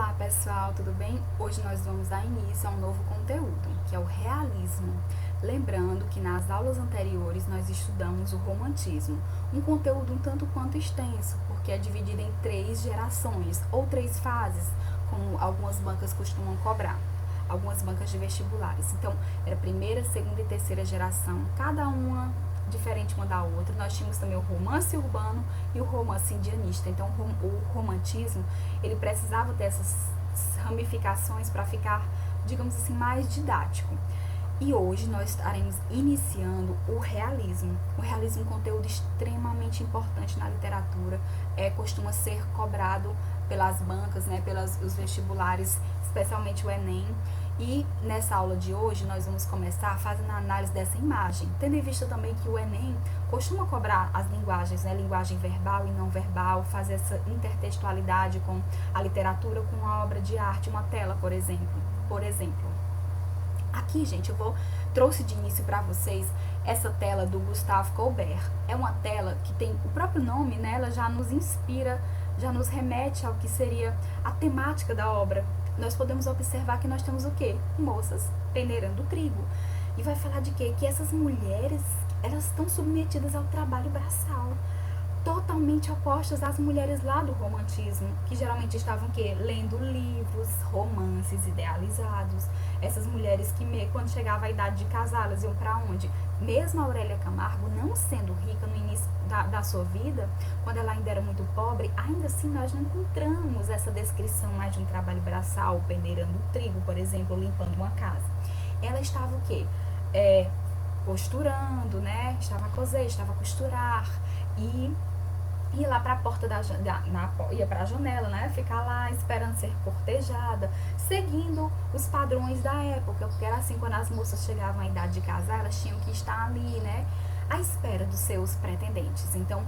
Olá pessoal, tudo bem? Hoje nós vamos dar início a um novo conteúdo, que é o realismo. Lembrando que nas aulas anteriores nós estudamos o romantismo, um conteúdo um tanto quanto extenso, porque é dividido em 3 gerações ou 3 fases, como algumas bancas costumam cobrar, algumas bancas de vestibulares. Então, era primeira, segunda e terceira geração, cada uma diferente uma da outra. Nós tínhamos também o romance urbano e o romance indianista. Então, o romantismo, ele precisava dessas ramificações para ficar, digamos assim, mais didático. E hoje nós estaremos iniciando o realismo. O realismo é um conteúdo extremamente importante na literatura, costuma ser cobrado pelas bancas, pelos vestibulares, especialmente o Enem. E nessa aula de hoje nós vamos começar fazendo a análise dessa imagem, tendo em vista também que o Enem costuma cobrar as linguagens, linguagem verbal e não verbal, fazer essa intertextualidade com a literatura, com a obra de arte, uma tela, por exemplo. Aqui, gente, trouxe de início para vocês essa tela do Gustave Colbert. É uma tela que tem o próprio nome, ela já nos inspira, já nos remete ao que seria a temática da obra. Nós podemos observar que nós temos o quê? Moças peneirando trigo. E vai falar de quê? Que essas mulheres, elas estão submetidas ao trabalho braçal, totalmente opostas às mulheres lá do romantismo, que geralmente estavam o quê? Lendo livros, romances idealizados. Essas mulheres que quando chegava a idade de casar, elas iam para onde? Mesmo a Aurélia Camargo, não sendo rica no início da sua vida, quando ela ainda era muito pobre, ainda assim nós não encontramos essa descrição mais de um trabalho braçal, peneirando trigo, por exemplo, limpando uma casa. Ela estava o quê? Costurando, Estava a coser, estava a costurar e ia lá para a porta ia para a janela, ficar lá esperando ser cortejada, seguindo os padrões da época, porque era assim, quando as moças chegavam à idade de casar, elas tinham que estar ali, à espera dos seus pretendentes. Então,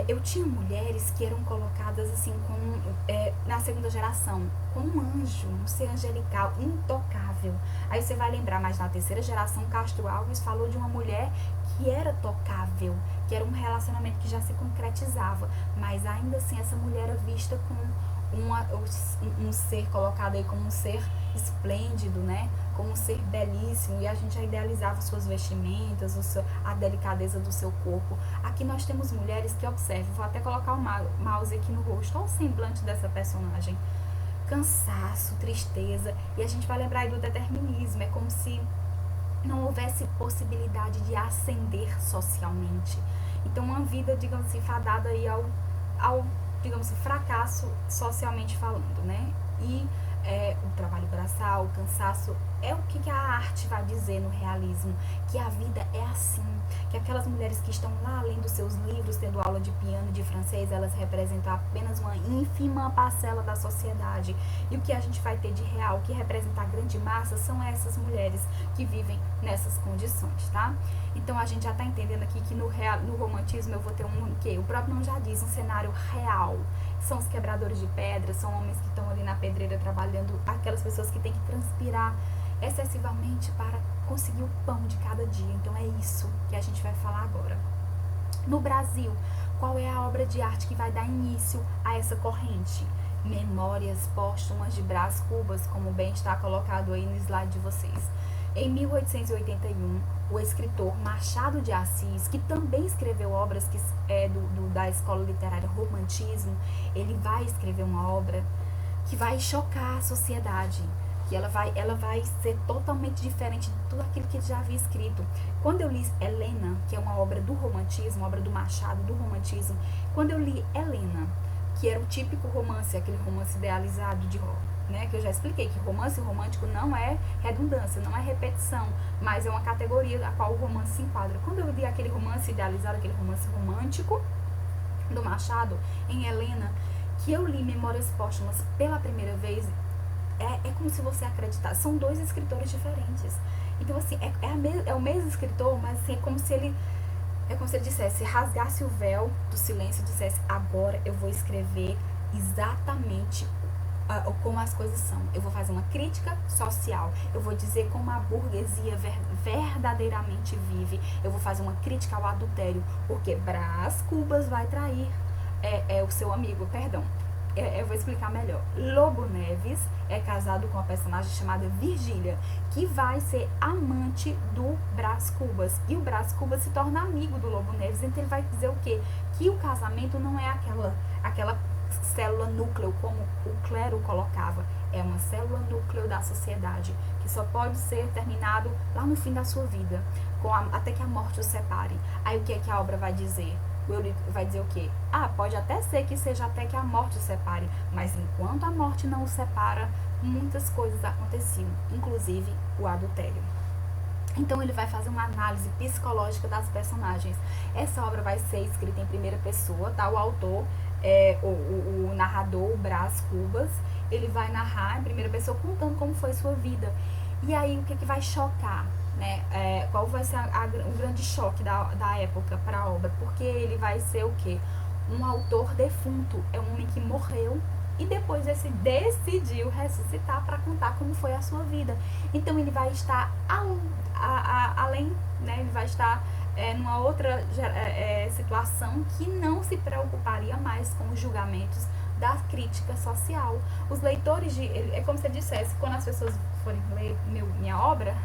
eu tinha mulheres que eram colocadas assim na segunda geração, como um anjo, um ser angelical, intocável. Aí você vai lembrar, mas na terceira geração, Castro Alves falou de uma mulher que era tocável, que era um relacionamento que já se concretizava, mas ainda assim essa mulher era vista como um ser colocado aí como um ser esplêndido, como um ser belíssimo, e a gente já idealizava suas vestimentas, a delicadeza do seu corpo. Aqui nós temos mulheres que, observem, vou até colocar o mouse aqui no rosto, olha o semblante dessa personagem, cansaço, tristeza, e a gente vai lembrar aí do determinismo, é como se não houvesse possibilidade de ascender socialmente. Então, uma vida, digamos assim, fadada aí ao digamos assim, fracasso socialmente falando, E o trabalho braçal, o cansaço, é o que a arte vai dizer no realismo, que a vida é assim, que aquelas mulheres que estão lá lendo seus livros, tendo aula de piano e de francês, elas representam apenas uma ínfima parcela da sociedade, e o que a gente vai ter de real, que representa a grande massa, são essas mulheres que vivem nessas condições, tá? Então a gente já está entendendo aqui que no romantismo eu vou ter que o próprio nome já diz, um cenário real. São os quebradores de pedra, são homens que estão ali na pedreira trabalhando, aquelas pessoas que têm que transpirar excessivamente para conseguir o pão de cada dia. Então é isso que a gente vai falar agora. No Brasil, qual é a obra de arte que vai dar início a essa corrente? Memórias póstumas de Brás Cubas, como bem está colocado aí no slide de vocês. Em 1881, o escritor Machado de Assis, que também escreveu obras que da escola literária Romantismo, ele vai escrever uma obra que vai chocar a sociedade, que ela vai ser totalmente diferente de tudo aquilo que ele já havia escrito. Quando eu li Helena, que é uma obra do Romantismo, uma obra do Machado, do Romantismo, quando eu li Helena, que era o típico romance, aquele romance idealizado que eu já expliquei, que romance romântico não é redundância, não é repetição, mas é uma categoria a qual o romance se enquadra. Quando eu li aquele romance idealizado, aquele romance romântico do Machado, em Helena, que eu li Memórias Póstumas pela primeira vez, é como se você acreditasse, são 2 escritores diferentes. Então, assim, é o mesmo escritor, mas assim, é como se ele dissesse, rasgasse o véu do silêncio e dissesse, agora eu vou escrever exatamente como as coisas são. Eu vou fazer uma crítica social, eu vou dizer como a burguesia verdadeiramente vive, eu vou fazer uma crítica ao adultério, porque Brás Cubas vai trair o seu amigo, eu vou explicar melhor. Lobo Neves é casado com uma personagem chamada Virgília, que vai ser amante do Brás Cubas. E o Brás Cubas se torna amigo do Lobo Neves, então ele vai dizer o quê? Que o casamento não é aquela célula núcleo, como o clero colocava. É uma célula núcleo da sociedade, que só pode ser terminado lá no fim da sua vida, até que a morte os separe. Aí o que é que a obra vai dizer? O Eurico vai dizer o quê? Pode até ser que seja até que a morte os separe, mas enquanto a morte não os separa, muitas coisas aconteciam, inclusive o adultério. Então ele vai fazer uma análise psicológica das personagens. Essa obra vai ser escrita em primeira pessoa, tá? O autor, o narrador, o Brás Cubas, ele vai narrar em primeira pessoa contando como foi sua vida. E aí o que vai chocar? Né? Qual vai ser o grande choque da época para a obra? Porque ele vai ser o quê? Um autor defunto, é um homem que morreu e depois decidiu ressuscitar para contar como foi a sua vida. Então ele vai estar além, né? Ele vai estar numa outra situação que não se preocuparia mais com os julgamentos da crítica social. Os leitores, é como se ele dissesse, quando as pessoas forem ler minha obra,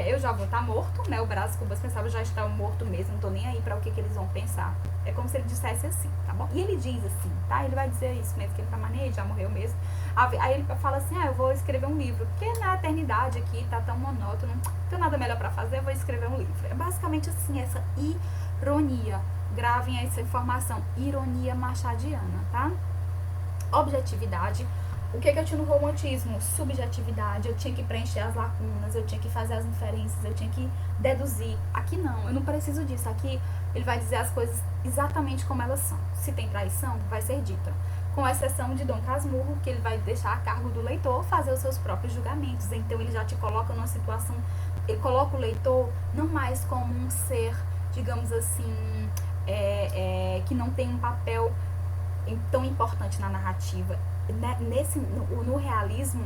eu já vou estar morto, né? O Brás Cubas pensava, já está morto mesmo, não tô nem aí para o que eles vão pensar. É como se ele dissesse assim, tá bom? E ele diz assim, tá? Ele vai dizer isso mesmo, que ele tá maneiro, já morreu mesmo. Aí ele fala assim, eu vou escrever um livro, porque na eternidade aqui tá tão monótono, não tenho nada melhor para fazer, eu vou escrever um livro. É basicamente assim, essa ironia. Gravem essa informação, ironia machadiana, tá? Objetividade. O que eu tinha no romantismo? Subjetividade, eu tinha que preencher as lacunas, eu tinha que fazer as inferências, eu tinha que deduzir. Aqui não, eu não preciso disso. Aqui ele vai dizer as coisas exatamente como elas são. Se tem traição, vai ser dita. Com exceção de Dom Casmurro, que ele vai deixar a cargo do leitor fazer os seus próprios julgamentos. Então ele já te coloca numa situação, ele coloca o leitor não mais como um ser, digamos assim, que não tem um papel tão importante na narrativa. No realismo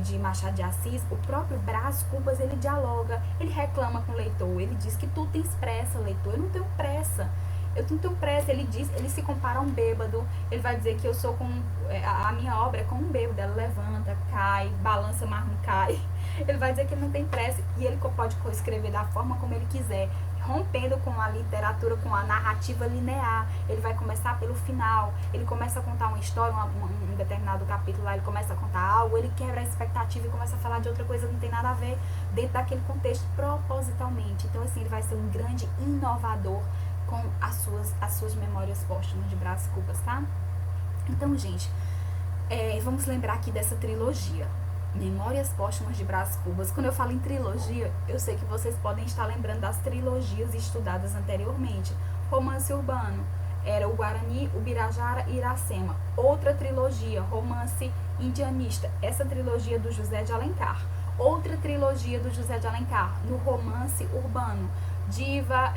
de Machado de Assis, o próprio Brás Cubas, ele dialoga, ele reclama com o leitor, ele diz que tu tens pressa, leitor, eu não tenho pressa, ele diz, ele se compara a um bêbado, ele vai dizer que eu sou como, a minha obra é como um bêbado, ela levanta, cai, balança, mas não cai, ele vai dizer que ele não tem pressa, e ele pode escrever da forma como ele quiser, rompendo com a literatura, com a narrativa linear. Ele vai começar pelo final, ele começa a contar uma história, um determinado capítulo lá, ele começa a contar algo, ele quebra a expectativa e começa a falar de outra coisa que não tem nada a ver dentro daquele contexto propositalmente. Então, assim, ele vai ser um grande inovador com as suas memórias póstumas de Brás Cubas, tá? Então, gente, vamos lembrar aqui dessa trilogia. Memórias Póstumas de Brás Cubas. Quando eu falo em trilogia, eu sei que vocês podem estar lembrando das trilogias estudadas anteriormente. Romance urbano, era o Guarani, o Birajara e Iracema. Outra trilogia, romance indianista, essa trilogia do José de Alencar. Outra trilogia do José de Alencar, no romance urbano, Diva,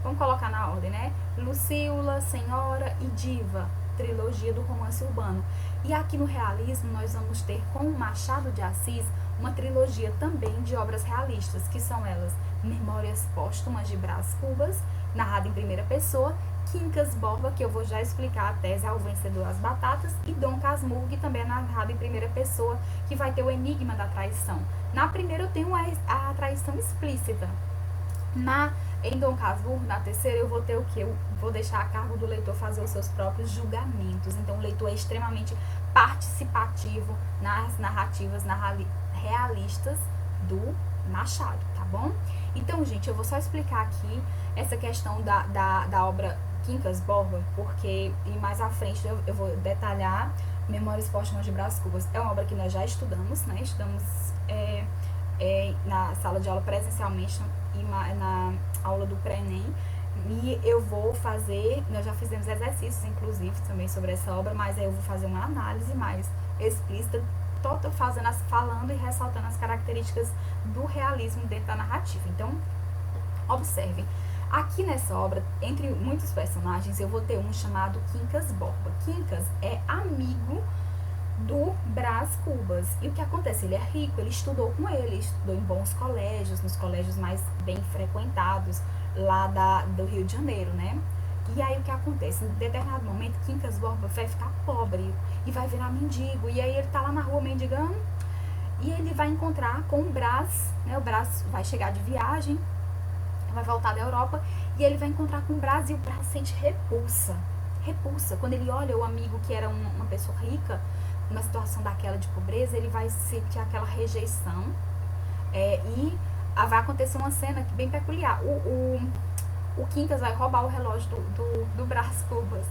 vamos colocar na ordem, né? Lucíula, Senhora e Diva, trilogia do romance urbano. E aqui no realismo nós vamos ter com Machado de Assis uma trilogia também de obras realistas, que são elas Memórias Póstumas de Brás Cubas, narrada em primeira pessoa, Quincas Borba, que eu vou já explicar a tese ao vencedor as batatas, e Dom Casmurro, que também é narrado em primeira pessoa, que vai ter o enigma da traição. Na primeira eu tenho a traição explícita. Em Dom Casmurro, na terceira, eu vou ter o quê? Eu vou deixar a cargo do leitor fazer os seus próprios julgamentos. Então, o leitor é extremamente participativo nas narrativas realistas do Machado, tá bom? Então, gente, eu vou só explicar aqui essa questão da obra Quincas Borba, porque mais à frente eu vou detalhar Memórias Póstumas de Brás Cubas. É uma obra que nós já estudamos, né? Estudamos na sala de aula presencialmente e na aula do pré-ENEM, e eu vou fazer, nós já fizemos exercícios inclusive também sobre essa obra, mas aí eu vou fazer uma análise mais explícita, falando e ressaltando as características do realismo dentro da narrativa. Então, observem, aqui nessa obra, entre muitos personagens, eu vou ter um chamado Quincas Borba. Quincas é amigo do Brás Cubas. E o que acontece? Ele é rico, ele estudou com ele, estudou em bons colégios, nos colégios mais bem frequentados lá do Rio de Janeiro, né? E aí o que acontece? Em determinado momento, Quincas Borba vai ficar pobre e vai virar mendigo. E aí ele tá lá na rua mendigando e ele vai encontrar com o Brás, né? O Brás vai chegar de viagem, vai voltar da Europa e ele vai encontrar com o Brás e o Brás sente repulsa. Repulsa. Quando ele olha o amigo que era uma pessoa rica, numa situação daquela de pobreza, ele vai sentir aquela rejeição. E vai acontecer uma cena bem peculiar. O Quincas vai roubar o relógio do Brás Cubas.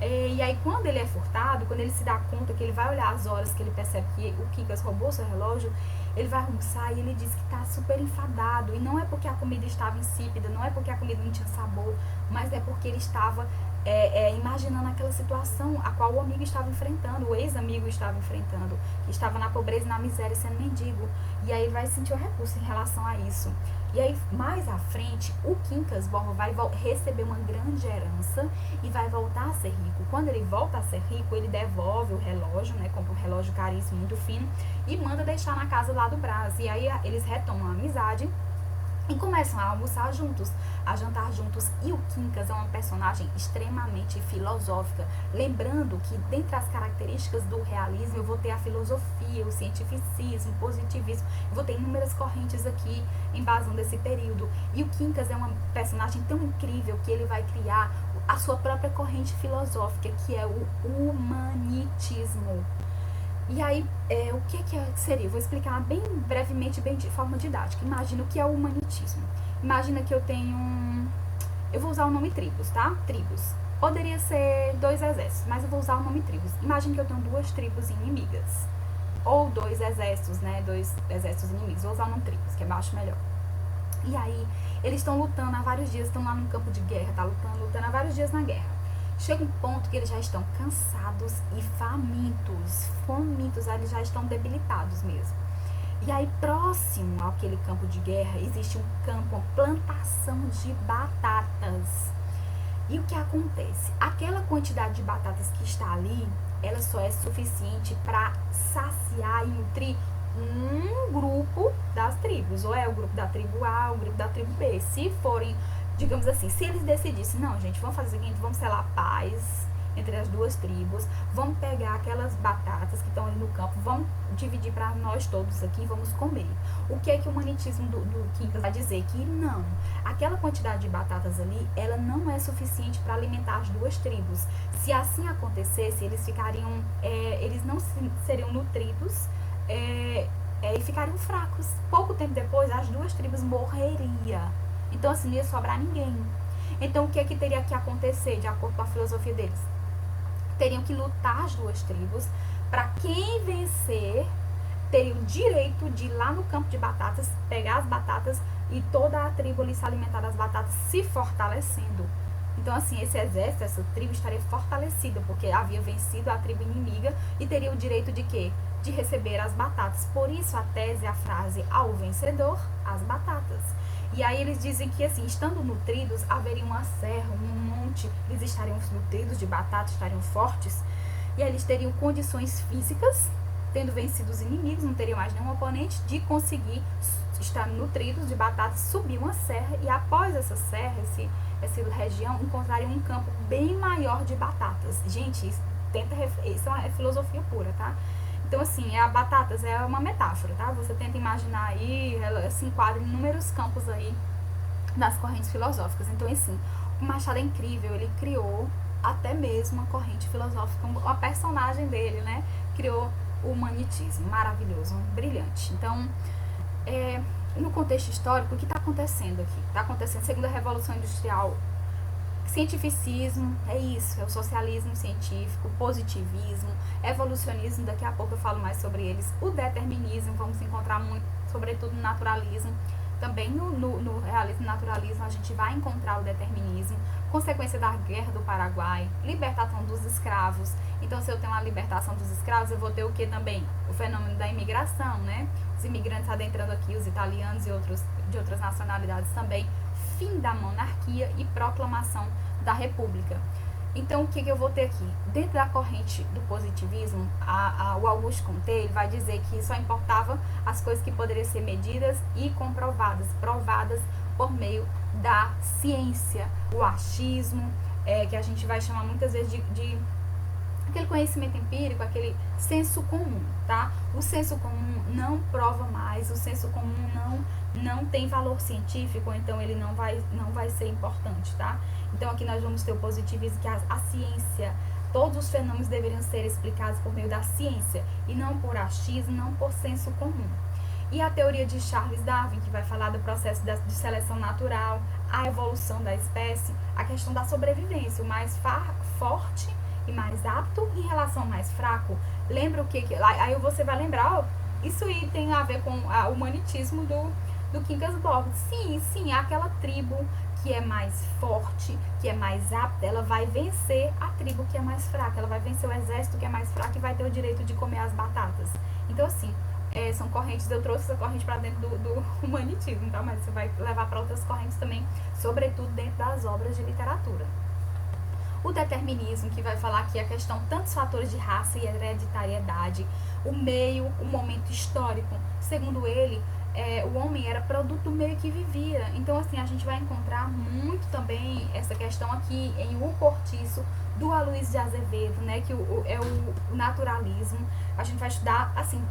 E aí quando ele é furtado, quando ele se dá conta que ele vai olhar as horas, que ele percebe que o Quincas roubou seu relógio, ele vai almoçar e ele diz que tá super enfadado. E não é porque a comida estava insípida, não é porque a comida não tinha sabor, mas é porque ele estava imaginando aquela situação a qual o amigo estava enfrentando, o ex-amigo estava enfrentando, que estava na pobreza e na miséria sendo mendigo. E aí ele vai sentir uma repulsa em relação a isso. E aí, mais à frente, o Quincas Borba vai receber uma grande herança e vai voltar a ser rico. Quando ele volta a ser rico, ele devolve o relógio, né? Compra um relógio caríssimo, muito fino, e manda deixar na casa lá do Brás. E aí eles retomam a amizade e começam a almoçar juntos, a jantar juntos. E o Quincas é uma personagem extremamente filosófica. Lembrando que, dentre as características do realismo, eu vou ter a filosofia, o cientificismo, o positivismo. Eu vou ter inúmeras correntes aqui em base desse período. E o Quincas é uma personagem tão incrível que ele vai criar a sua própria corrente filosófica, que é o humanitismo. E aí, o que seria? Eu vou explicar bem brevemente, bem de forma didática. Imagina o que é o humanitismo. Imagina que eu tenho eu vou usar o nome tribos, tá? Tribos. Poderia ser 2 exércitos, mas eu vou usar o nome tribos. Imagina que eu tenho 2 tribos inimigas. Ou 2 exércitos, né? 2 exércitos inimigos. Vou usar o nome tribos, que é baixo melhor. E aí, eles estão lutando há vários dias, estão lá no campo de guerra, tá lutando há vários dias na guerra. Chega um ponto que eles já estão cansados e famintos, eles já estão debilitados mesmo. E aí, próximo àquele campo de guerra, existe um campo, uma plantação de batatas. E o que acontece? Aquela quantidade de batatas que está ali, ela só é suficiente para saciar e nutrir um grupo das tribos. Ou é o grupo da tribo A, ou o grupo da tribo B. Se forem, digamos assim, se eles decidissem, não, gente, vamos fazer o seguinte, vamos selar paz entre as 2 tribos, vamos pegar aquelas batatas que estão ali no campo, vamos dividir para nós todos aqui, vamos comer. O que é que o humanitismo do Quincas vai dizer? Que não, aquela quantidade de batatas ali, ela não é suficiente para alimentar as 2 tribos. Se assim acontecesse, eles ficariam, eles não seriam nutridos, e ficariam fracos. Pouco tempo depois, as 2 tribos morreriam. Então, assim, não ia sobrar ninguém. Então, o que é que teria que acontecer, de acordo com a filosofia deles? Teriam que lutar as 2 tribos, para quem vencer, teria o direito de ir lá no campo de batatas, pegar as batatas e toda a tribo ali se alimentar das batatas, se fortalecendo. Então, assim, esse exército, essa tribo estaria fortalecida, porque havia vencido a tribo inimiga e teria o direito de quê? De receber as batatas. Por isso, a tese, a frase, ao vencedor, as batatas. E aí eles dizem que, assim, estando nutridos, haveria uma serra, um monte, eles estariam nutridos de batata, estariam fortes, e aí eles teriam condições físicas, tendo vencido os inimigos, não teriam mais nenhum oponente, de conseguir estar nutridos de batata, subir uma serra, e após essa serra, essa região, encontrariam um campo bem maior de batatas. Gente, isso é filosofia pura, tá? Então, assim, a batatas é uma metáfora, tá? Você tenta imaginar aí, ela se enquadra em inúmeros campos aí das correntes filosóficas. Então, assim, o Machado é incrível, ele criou até mesmo uma corrente filosófica, uma personagem dele, né? Criou o humanitismo, maravilhoso, brilhante. Então, no contexto histórico, o que está acontecendo aqui? Está acontecendo, segundo a Revolução Industrial, cientificismo, é isso, é o socialismo científico, positivismo, evolucionismo, daqui a pouco eu falo mais sobre eles, o determinismo, vamos encontrar muito, sobretudo no naturalismo, também no realismo e naturalismo a gente vai encontrar o determinismo, consequência da Guerra do Paraguai, libertação dos escravos. Então, se eu tenho a libertação dos escravos, eu vou ter o que também? O fenômeno da imigração, né? Os imigrantes adentrando aqui, os italianos e de outras nacionalidades também, fim da monarquia e proclamação da república. Então, o que eu vou ter aqui? Dentro da corrente do positivismo, o Auguste Comte ele vai dizer que só importava as coisas que poderiam ser medidas e comprovadas, provadas por meio da ciência. O achismo, que a gente vai chamar muitas vezes de aquele conhecimento empírico, aquele senso comum, tá? O senso comum não prova mais, o senso comum não tem valor científico, então ele não vai ser importante, tá? Então aqui nós vamos ter o positivismo, que a ciência, todos os fenômenos deveriam ser explicados por meio da ciência, e não por achismo, não por senso comum. E a teoria de Charles Darwin, que vai falar do processo de seleção natural, a evolução da espécie, a questão da sobrevivência, o mais forte e mais apto em relação ao mais fraco. Lembra o que? Aí você vai lembrar, ó, isso aí tem a ver com o humanitismo do Quincas Borges. Sim, aquela tribo que é mais forte, que é mais apta, ela vai vencer a tribo que é mais fraca, ela vai vencer o exército que é mais fraco e vai ter o direito de comer as batatas. Então, assim, são correntes, eu trouxe essa corrente para dentro do humanitismo, tá? Mas você vai levar para outras correntes também, sobretudo dentro das obras de literatura. O determinismo, que vai falar aqui a questão tantos fatores de raça e hereditariedade, o meio, o momento histórico. Segundo ele, o homem era produto do meio que vivia. Então, assim, a gente vai encontrar muito também essa questão aqui em O Cortiço, do Aloysio de Azevedo, né, que é o naturalismo. A gente vai estudar, assim,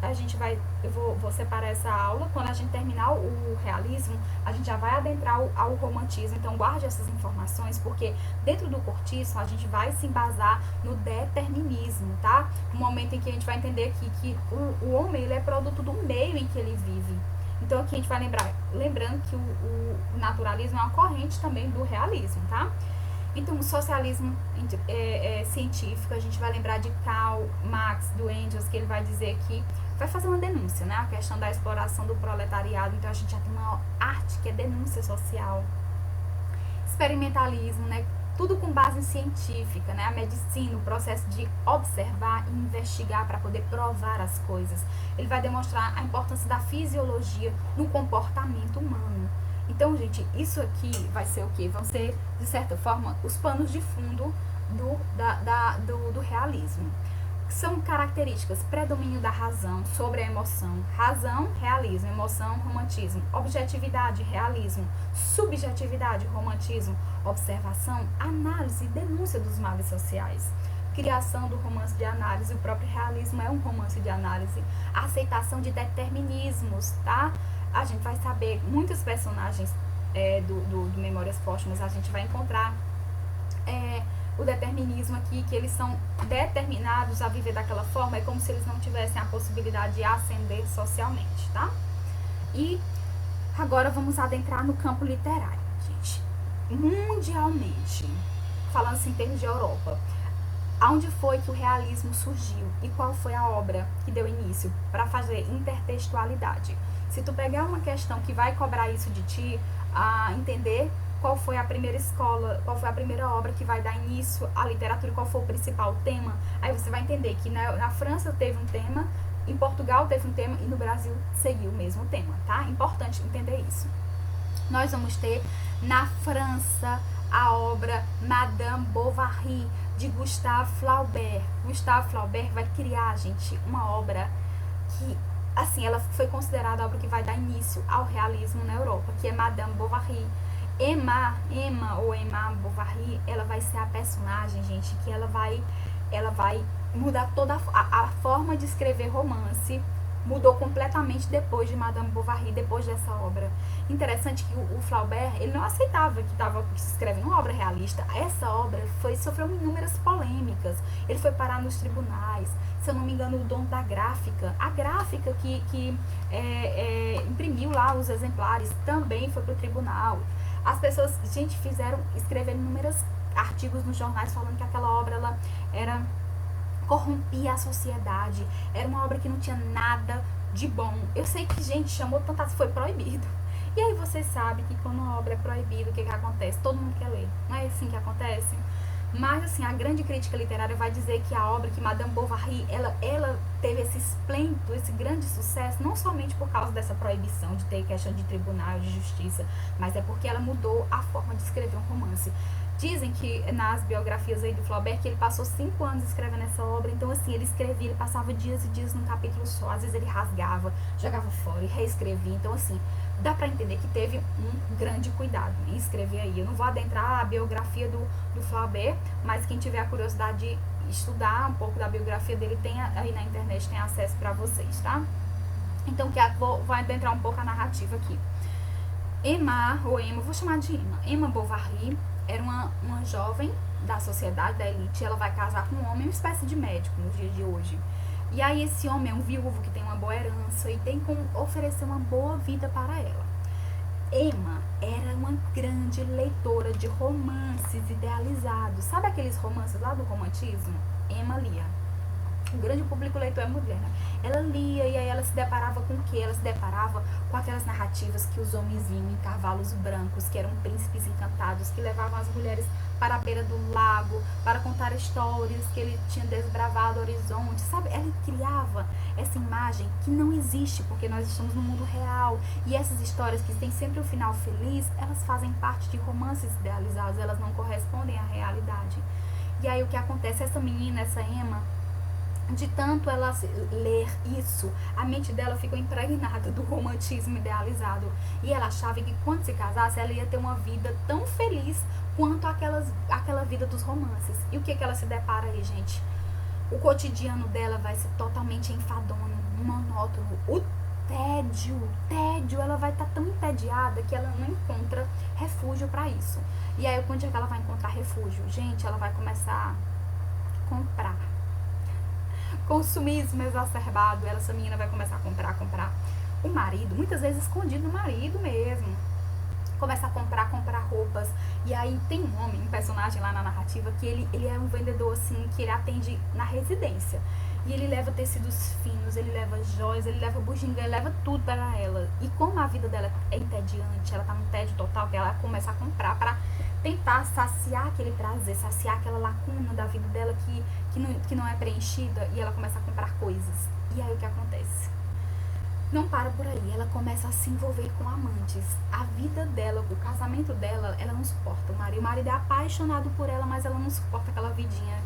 eu vou separar essa aula, quando a gente terminar o realismo, a gente já vai adentrar ao romantismo. Então, guarde essas informações, porque dentro do Cortiço, a gente vai se embasar no determinismo, tá? No momento em que a gente vai entender aqui que o homem, ele é produto do meio em que ele vive. Então, aqui a gente vai lembrando que o naturalismo é uma corrente também do realismo, tá? Então, o socialismo científico, a gente vai lembrar de Karl Marx, do Engels, que ele vai dizer que vai fazer uma denúncia, né? A questão da exploração do proletariado. Então, a gente já tem uma arte que é denúncia social. Experimentalismo, né? Tudo com base científica, né? A medicina, o processo de observar e investigar para poder provar as coisas. Ele vai demonstrar a importância da fisiologia no comportamento humano. Então, gente, isso aqui vai ser o quê? Vão ser, de certa forma, os panos de fundo do realismo. São características: predomínio da razão sobre a emoção. Razão, realismo. Emoção, romantismo. Objetividade, realismo. Subjetividade, romantismo. Observação, análise e denúncia dos males sociais. Criação do romance de análise. O próprio realismo é um romance de análise. Aceitação de determinismos, tá? A gente vai saber, muitos personagens do Memórias Póstumas, a gente vai encontrar o determinismo aqui, que eles são determinados a viver daquela forma, é como se eles não tivessem a possibilidade de ascender socialmente, tá? E agora vamos adentrar no campo literário, gente. Mundialmente, falando assim em termos de Europa, aonde foi que o realismo surgiu e qual foi a obra que deu início para fazer intertextualidade? Se tu pegar uma questão que vai cobrar isso de ti, a entender qual foi a primeira escola, qual foi a primeira obra que vai dar início à literatura, qual foi o principal tema, aí você vai entender que na França teve um tema, em Portugal teve um tema e no Brasil seguiu o mesmo tema, tá? Importante entender isso. Nós vamos ter na França a obra Madame Bovary, de Gustave Flaubert. Gustave Flaubert vai criar, gente, uma obra que, assim, ela foi considerada a obra que vai dar início ao realismo na Europa, que é Madame Bovary. Emma Bovary, ela vai ser a personagem, gente, que ela vai mudar toda a forma de escrever romance, mudou completamente depois de Madame Bovary, depois dessa obra. Interessante que o Flaubert, ele não aceitava que estava escrevendo uma obra realista. Essa obra sofreu inúmeras polêmicas, ele foi parar nos tribunais. Se eu não me engano, o dono da gráfica, a gráfica que imprimiu lá os exemplares, também foi para o tribunal. As pessoas, gente, escreveram inúmeros artigos nos jornais falando que aquela obra, ela era corrompia a sociedade, era uma obra que não tinha nada de bom. Eu sei que, gente, chamou tanto, foi proibido. E aí você sabe que quando uma obra é proibida, o que acontece? Todo mundo quer ler, não é assim que acontece? Mas, assim, a grande crítica literária vai dizer que a obra, que Madame Bovary, ela teve esse esplêndido, esse grande sucesso, não somente por causa dessa proibição de ter questão de tribunal, de justiça, mas é porque ela mudou a forma de escrever um romance. Dizem que nas biografias aí do Flaubert que ele passou 5 anos escrevendo essa obra, então assim, ele escrevia, ele passava dias e dias num capítulo só, às vezes ele rasgava, jogava fora e reescrevia, então assim, dá pra entender que teve um grande cuidado em escrever aí. Eu não vou adentrar a biografia do Flaubert, mas quem tiver a curiosidade de estudar um pouco da biografia dele, tem aí na internet, tem acesso pra vocês, tá? Então, vou adentrar um pouco a narrativa aqui. Emma, vou chamar de Emma Bovary, era uma jovem da sociedade, da elite. Ela vai casar com um homem, uma espécie de médico nos dias de hoje. E aí esse homem é um viúvo que tem uma boa herança e tem como oferecer uma boa vida para ela. Emma era uma grande leitora de romances idealizados. Sabe aqueles romances lá do romantismo? Emma lia. O grande público leitor é mulher, né? Ela lia e aí ela se deparava com o quê? Ela se deparava com aquelas narrativas que os homens vinham em cavalos brancos, que eram príncipes encantados, que levavam as mulheres para a beira do lago, para contar histórias que ele tinha desbravado o horizonte, sabe? Ela criava essa imagem que não existe, porque nós estamos no mundo real, e essas histórias que têm sempre um final feliz, elas fazem parte de romances idealizados, elas não correspondem à realidade. E aí o que acontece? Essa menina, essa Emma, de tanto ela ler isso, a mente dela ficou impregnada do romantismo idealizado. E ela achava que quando se casasse, ela ia ter uma vida tão feliz quanto aquela vida dos romances. E o que ela se depara aí, gente? O cotidiano dela vai ser totalmente enfadono, monótono. O tédio, ela vai estar tão entediada que ela não encontra refúgio para isso. E aí, onde é que ela vai encontrar refúgio? Gente, ela vai começar a comprar. Consumismo exacerbado, essa menina vai começar a comprar. O marido, muitas vezes escondido no marido mesmo, começa a comprar roupas. E aí tem um homem, um personagem lá na narrativa, que ele é um vendedor assim, que ele atende na residência. E ele leva tecidos finos, ele leva joias, ele leva bugiganga, ele leva tudo para ela. E como a vida dela é entediante, ela tá num tédio total, que ela começa a comprar para tentar saciar aquele prazer, saciar aquela lacuna da vida dela que não é preenchida, e ela começa a comprar coisas. E aí o que acontece? Não para por aí, ela começa a se envolver com amantes. A vida dela, o casamento dela, ela não suporta o marido. O marido é apaixonado por ela, mas ela não suporta aquela vidinha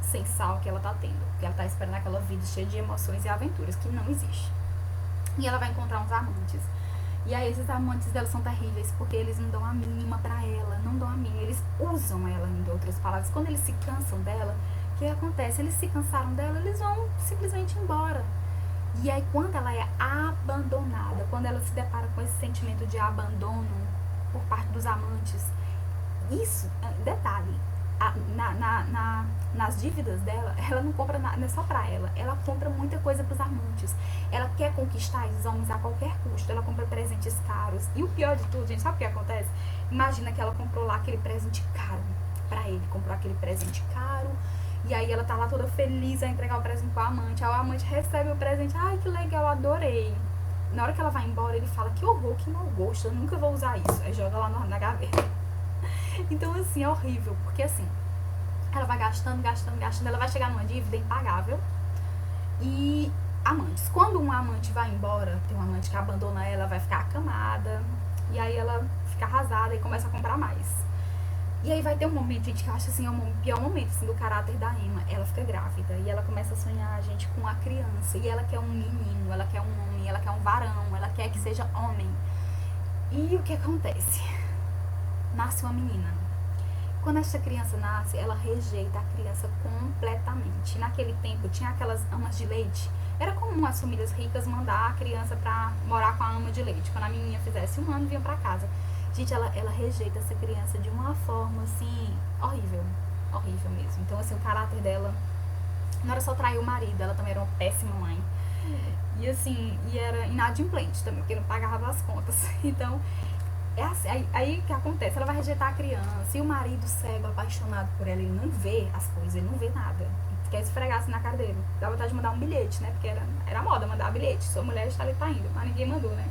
sem sal que ela tá tendo. Porque ela tá esperando aquela vida cheia de emoções e aventuras, que não existe. E ela vai encontrar uns amantes. E aí esses amantes dela são terríveis, porque eles não dão a mínima pra ela, não dão a mínima, eles usam ela, em outras palavras. Quando eles se cansam dela, o que acontece? Eles se cansaram dela, eles vão simplesmente embora. E aí quando ela é abandonada, quando ela se depara com esse sentimento de abandono por parte dos amantes, isso, detalhe, nas dívidas dela, ela não compra nada, não é só pra ela compra muita coisa pros amantes. Ela quer conquistar esses homens a qualquer custo, ela compra presentes caros. E o pior de tudo, gente, sabe o que acontece? Imagina que ela comprou lá aquele presente caro pra ele, comprou aquele presente caro, e aí ela tá lá toda feliz a entregar o presente pro amante. Aí o amante recebe o presente, ai que legal, adorei. Na hora que ela vai embora, ele fala, que horror, que mau gosto, eu nunca vou usar isso. Aí joga lá na gaveta. Então, assim, é horrível, porque assim, ela vai gastando, ela vai chegar numa dívida impagável. E amantes, quando um amante vai embora, tem um amante que abandona ela, vai ficar acamada, e aí ela fica arrasada e começa a comprar mais. E aí vai ter um momento, gente, que eu acho assim, é o pior momento assim, do caráter da Emma. Ela fica grávida e ela começa a sonhar, gente, com a criança. E ela quer um menino, ela quer um homem, ela quer um varão, ela quer que seja homem. E o que acontece? Nasce uma menina. Quando essa criança nasce, ela rejeita a criança completamente. Naquele tempo, tinha aquelas amas de leite. Era comum as famílias ricas mandar a criança pra morar com a ama de leite. Quando a menina fizesse 1 ano, vinha pra casa. Gente, ela rejeita essa criança de uma forma, assim, horrível. Horrível mesmo. Então, assim, o caráter dela não era só trair o marido, ela também era uma péssima mãe. E, assim, era inadimplente também, porque não pagava as contas. Então, é assim, aí o que acontece? Ela vai rejeitar a criança, e o marido cego, apaixonado por ela, ele não vê as coisas, ele não vê nada. Ele quer esfregar assim na cara dele. Dá vontade de mandar um bilhete, né? Porque era moda mandar bilhete. Sua mulher está ali, tá indo, mas ninguém mandou, né?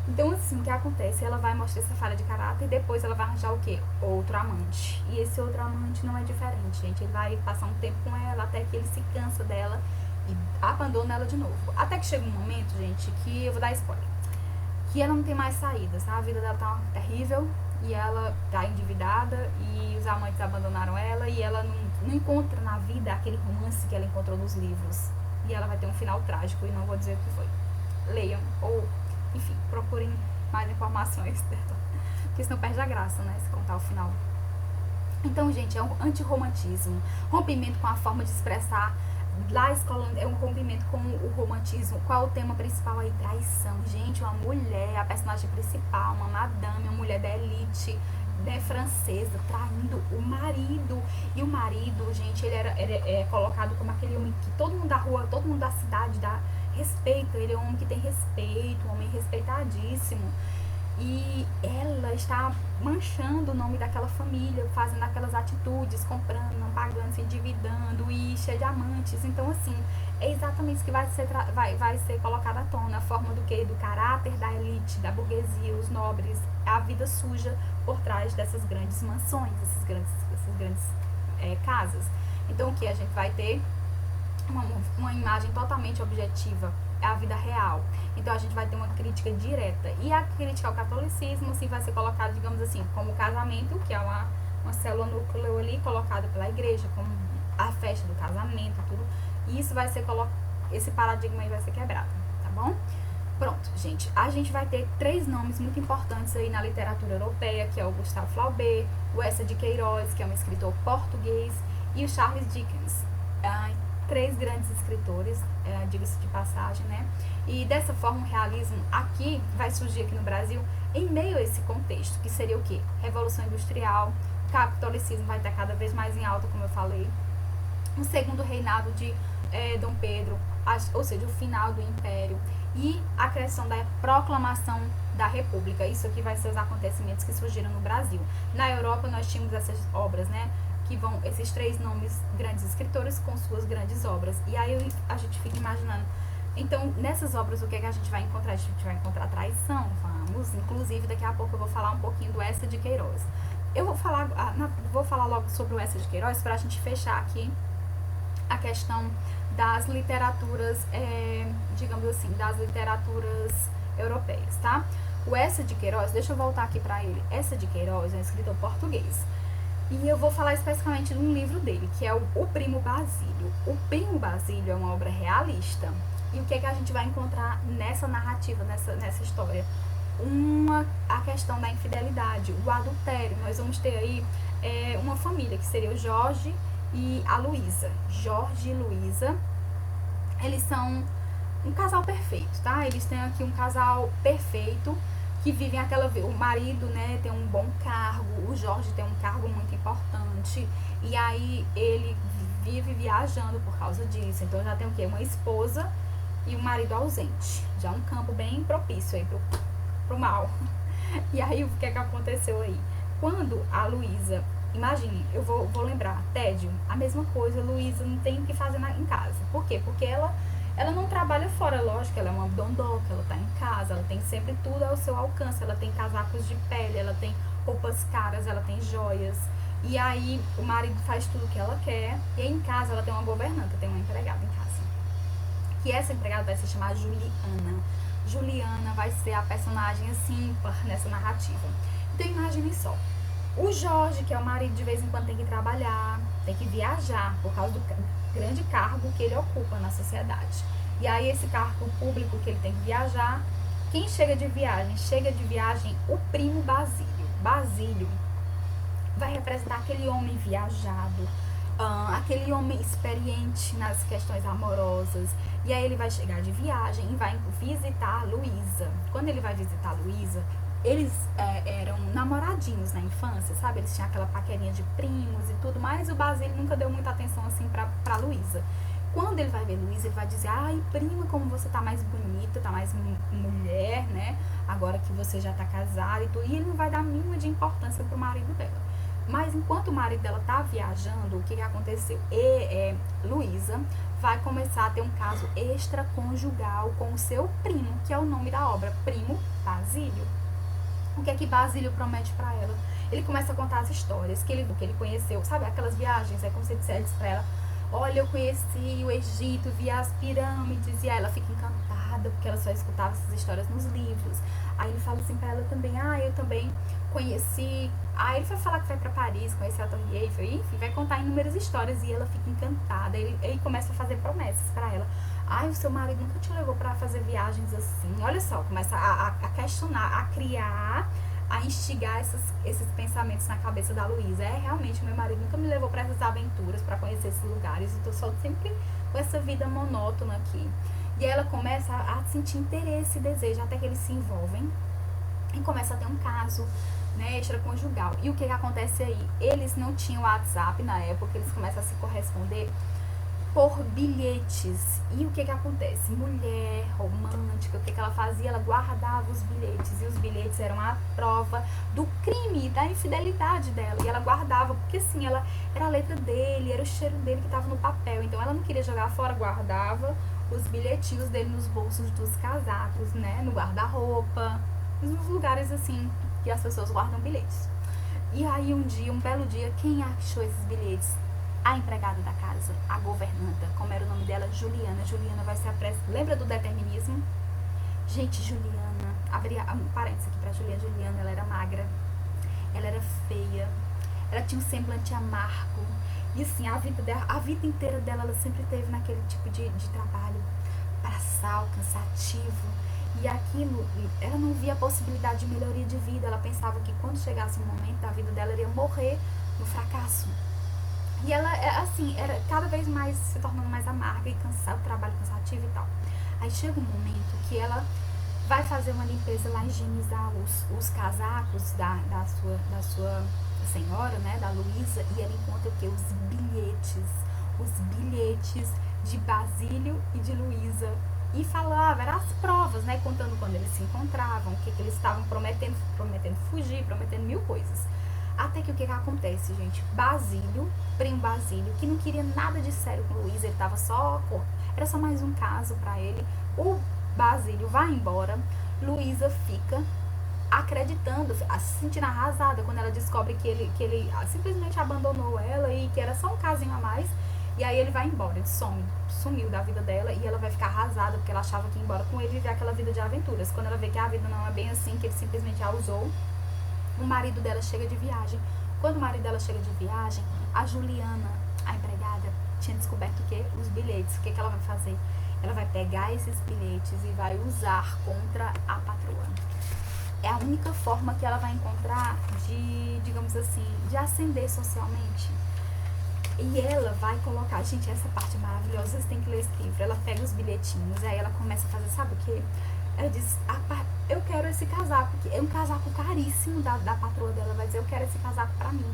Então, assim, o que acontece? Ela vai mostrar essa falha de caráter e depois ela vai arranjar o quê? Outro amante. E esse outro amante não é diferente, gente. Ele vai passar um tempo com ela até que ele se cansa dela e abandona ela de novo. Até que chega um momento, gente, que eu vou dar spoiler, que ela não tem mais saída, sabe? A vida dela tá terrível e ela tá endividada e os amantes abandonaram ela e ela não encontra na vida aquele romance que ela encontrou nos livros. E ela vai ter um final trágico e não vou dizer o que foi. Leiam ou, enfim, procurem mais informações dela. Porque senão perde a graça, né, se contar o final. Então, gente, é um antirromantismo. Rompimento com a forma de expressar. Lá a escola é um rompimento com o romantismo. Qual é o tema principal aí? Traição. Gente, uma mulher, a personagem principal, uma madame, uma mulher da elite, né, francesa, traindo o marido. E o marido, gente, ele era colocado como aquele homem que todo mundo da rua, todo mundo da cidade dá respeito. Ele é um homem que tem respeito, um homem respeitadíssimo. E ela está manchando o nome daquela família, fazendo aquelas atitudes, comprando, não pagando, se endividando e cheia de amantes. Então, assim, é exatamente isso que vai ser colocado à tona. A forma do que? Do caráter da elite, da burguesia, os nobres, a vida suja por trás dessas grandes mansões, essas grandes casas. Então, o que? A gente vai ter uma imagem totalmente objetiva, é a vida real. Então a gente vai ter uma crítica direta. E a crítica ao catolicismo, assim, vai ser colocada, digamos assim, como o casamento, que é uma célula núcleo ali, colocada pela igreja, como a festa do casamento, tudo. E isso vai ser esse paradigma aí vai ser quebrado, tá bom? Pronto, gente. A gente vai ter 3 nomes muito importantes aí na literatura europeia, que é o Gustave Flaubert, o Eça de Queiroz, que é um escritor português, e o Charles Dickens. 3 grandes escritores, diga-se de passagem, né? E dessa forma o realismo aqui vai surgir aqui no Brasil em meio a esse contexto, que seria o quê? Revolução Industrial, o catolicismo vai estar cada vez mais em alta, como eu falei, o segundo reinado de Dom Pedro, ou seja, o final do Império, e a criação da proclamação da República. Isso aqui vai ser os acontecimentos que surgiram no Brasil. Na Europa nós tínhamos essas obras, né? Que vão, esses 3 nomes, grandes escritores com suas grandes obras. E aí a gente fica imaginando, então, nessas obras, o que é que a gente vai encontrar? A gente vai encontrar traição, vamos. Inclusive, daqui a pouco eu vou falar um pouquinho do Eça de Queiroz. Eu vou falar logo sobre o Eça de Queiroz para a gente fechar aqui a questão das literaturas, digamos assim, das literaturas europeias, tá? O Eça de Queiroz, deixa eu voltar aqui para ele. Eça de Queiroz é um escritor português. E eu vou falar especificamente de um livro dele, que é o Primo Basílio. O Primo Basílio é uma obra realista. E o que é que a gente vai encontrar nessa narrativa, nessa história? A questão da infidelidade, o adultério. Nós vamos ter aí uma família, que seria o Jorge e a Luísa. Jorge e Luísa, eles são um casal perfeito, tá? Eles têm aqui um casal perfeito, que vivem o marido, né, tem um bom cargo, o Jorge tem um cargo muito importante, e aí ele vive viajando por causa disso. Então já tem o quê? Uma esposa e um marido ausente. Já um campo bem propício aí pro mal. E aí o que é que aconteceu aí? Quando a Luísa, imagine, eu vou lembrar, tédio, a mesma coisa, Luísa não tem o que fazer em casa. Por quê? Porque ela não trabalha fora, lógico, ela é uma dondoca, ela tá em casa, ela tem sempre tudo ao seu alcance, ela tem casacos de pele, ela tem roupas caras, ela tem joias, e aí o marido faz tudo o que ela quer, e aí em casa ela tem uma governanta, tem uma empregada em casa, que essa empregada vai se chamar Juliana. Juliana vai ser a personagem assim, nessa narrativa. Então imagine só, o Jorge, que é o marido, de vez em quando tem que trabalhar, tem que viajar, por causa do grande cargo que ele ocupa na sociedade. E aí esse cargo público que ele tem que viajar, quem chega de viagem o Primo Basílio. Basílio vai representar aquele homem viajado, aquele homem experiente nas questões amorosas. E aí ele vai chegar de viagem e vai visitar a Luísa. Quando ele vai visitar a Luísa, eles eram namoradinhos na infância, sabe? Eles tinham aquela paquerinha de primos e tudo, mas o Basílio nunca deu muita atenção assim pra Luísa. Quando ele vai ver Luísa, ele vai dizer: ai, prima, como você tá mais bonita, tá mais mulher, né? Agora que você já tá casada e tudo. E ele não vai dar a mínima de importância pro marido dela. Mas enquanto o marido dela tá viajando, o que aconteceu? Luísa vai começar a ter um caso extraconjugal com o seu primo, que é o nome da obra, Primo Basílio. O que é que Basílio promete pra ela? Ele começa a contar as histórias que ele conheceu, sabe? Aquelas viagens, é como se ele dissesse pra ela: olha, eu conheci o Egito, vi as pirâmides, e aí ela fica encantada, porque ela só escutava essas histórias nos livros. Aí ele fala assim pra ela também, eu também conheci. Aí ele vai falar que vai pra Paris, conhecer a Torre Eiffel, enfim, vai contar inúmeras histórias, e ela fica encantada. Ele começa a fazer promessas pra ela. O seu marido nunca te levou pra fazer viagens assim. Olha só, começa a questionar, a criar, a instigar esses pensamentos na cabeça da Luísa. Realmente, meu marido nunca me levou para essas aventuras, para conhecer esses lugares. Eu tô só sempre com essa vida monótona aqui. E aí ela começa a sentir interesse e desejo, até que eles se envolvem e começa a ter um caso, né, extraconjugal. E o que acontece aí? Eles não tinham WhatsApp na época, eles começam a se corresponder por bilhetes. E o que acontece? Mulher romântica, o que ela fazia? Ela guardava os bilhetes, e os bilhetes eram a prova do crime, da infidelidade dela, e ela guardava, porque assim, ela era a letra dele, era o cheiro dele que estava no papel, então ela não queria jogar fora, guardava os bilhetinhos dele nos bolsos dos casacos, né, no guarda-roupa, nos lugares assim que as pessoas guardam bilhetes. E aí um belo dia, quem achou esses bilhetes? A empregada da casa, a governanta, como era o nome dela? Juliana. Juliana vai ser a Lembra do determinismo? Gente, Juliana, abri um parênteses aqui pra Juliana. Juliana, ela era magra, ela era feia, ela tinha um semblante amargo. E assim, a vida inteira dela, ela sempre teve naquele tipo de trabalho braçal, cansativo. E aquilo, ela não via a possibilidade de melhoria de vida. Ela pensava que quando chegasse um momento da vida dela, ela ia morrer no fracasso. E ela, assim, era cada vez mais se tornando mais amarga e cansada, o trabalho cansativo e tal. Aí chega um momento que ela vai fazer uma limpeza lá, higienizar os casacos da sua senhora, né, da Luísa, e ela encontra o quê? Os bilhetes de Basílio e de Luísa. E falava, eram as provas, né, contando quando eles se encontravam, o que eles estavam prometendo fugir, prometendo mil coisas. Até que o que acontece, gente? Basílio, primo Basílio, que não queria nada de sério com Luísa, ele tava era só mais um caso pra ele. O Basílio vai embora, Luísa fica acreditando, se sentindo arrasada quando ela descobre que ele simplesmente abandonou ela e que era só um casinho a mais. E aí ele vai embora, ele sumiu da vida dela, e ela vai ficar arrasada porque ela achava que ia embora com ele e viver aquela vida de aventuras. Quando ela vê que a vida não é bem assim, que ele simplesmente a usou, o marido dela chega de viagem. Quando o marido dela chega de viagem, a Juliana, a empregada, tinha descoberto o quê? Os bilhetes. O que ela vai fazer? Ela vai pegar esses bilhetes e vai usar contra a patroa. É a única forma que ela vai encontrar de, digamos assim, de ascender socialmente. E ela vai colocar, gente, essa parte maravilhosa, vocês têm que ler esse livro. Ela pega os bilhetinhos, aí ela começa a fazer, sabe o quê? Ela diz, eu quero esse casaco, que é um casaco caríssimo da patroa dela, vai dizer, eu quero esse casaco pra mim,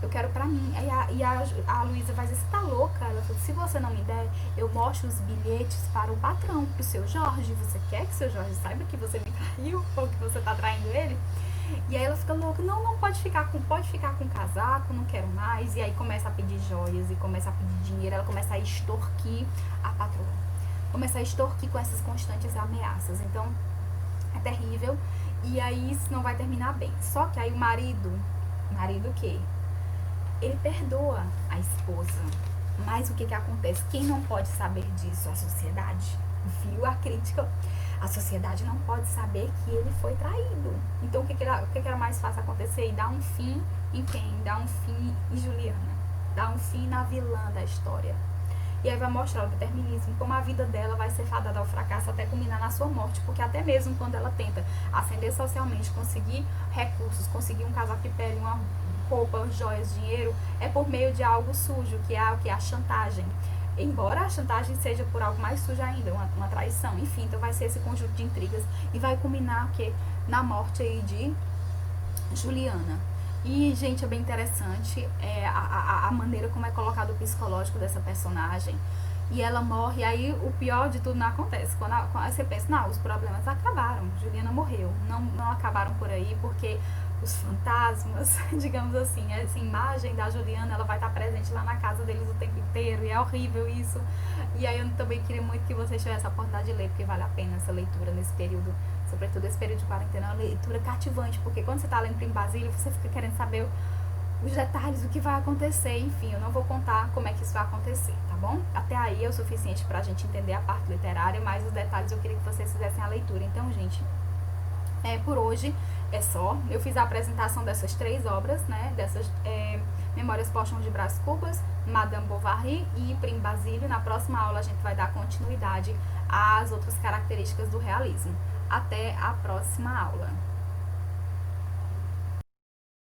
eu quero pra mim. Aí a Luísa vai dizer, você tá louca? Ela falou, se você não me der, eu mostro os bilhetes para o patrão, pro seu Jorge. Você quer que o seu Jorge saiba que você me traiu, ou que você tá traindo ele? E aí ela fica louca, não pode ficar com o casaco, não quero mais. E aí começa a pedir joias, e começa a pedir dinheiro, ela começa a extorquir a patroa. Começa a extorquir com essas constantes ameaças. Então, é terrível. E aí isso não vai terminar bem. Só que aí o marido o quê? Ele perdoa a esposa. Mas o que acontece? Quem não pode saber disso? A sociedade. Viu a crítica? A sociedade não pode saber que ele foi traído. Então, o que era mais fácil acontecer? E dar um fim em quem? Dar um fim em Juliana. Dar um fim na vilã da história. E aí vai mostrar o determinismo, como a vida dela vai ser fadada ao fracasso até culminar na sua morte. Porque até mesmo quando ela tenta ascender socialmente, conseguir recursos, conseguir um casaco de pele, uma roupa, joias, dinheiro, é por meio de algo sujo, que é a chantagem. Embora a chantagem seja por algo mais sujo ainda, uma traição. Enfim, então vai ser esse conjunto de intrigas e vai culminar na morte aí de Juliana. E, gente, é bem interessante a maneira como é colocado o psicológico dessa personagem. E ela morre, e aí o pior de tudo não acontece. Quando você pensa, não, os problemas acabaram, Juliana morreu. Não acabaram por aí, porque os fantasmas, digamos assim, essa imagem da Juliana, ela vai estar presente lá na casa deles o tempo inteiro, e é horrível isso. E aí eu também queria muito que vocês tivessem a oportunidade de ler, porque vale a pena essa leitura nesse período, sobretudo esse período de quarentena, é uma leitura cativante, porque quando você está lendo Primo Basílio, você fica querendo saber os detalhes, o que vai acontecer, enfim, eu não vou contar como é que isso vai acontecer, tá bom? Até aí é o suficiente pra gente entender a parte literária, mas os detalhes eu queria que vocês fizessem a leitura. Então, gente, por hoje é só. Eu fiz a apresentação dessas 3 obras, né? Dessas Memórias Póstumas de Brás Cubas, Madame Bovary e Primo Basílio. Na próxima aula a gente vai dar continuidade às outras características do realismo. Até a próxima aula.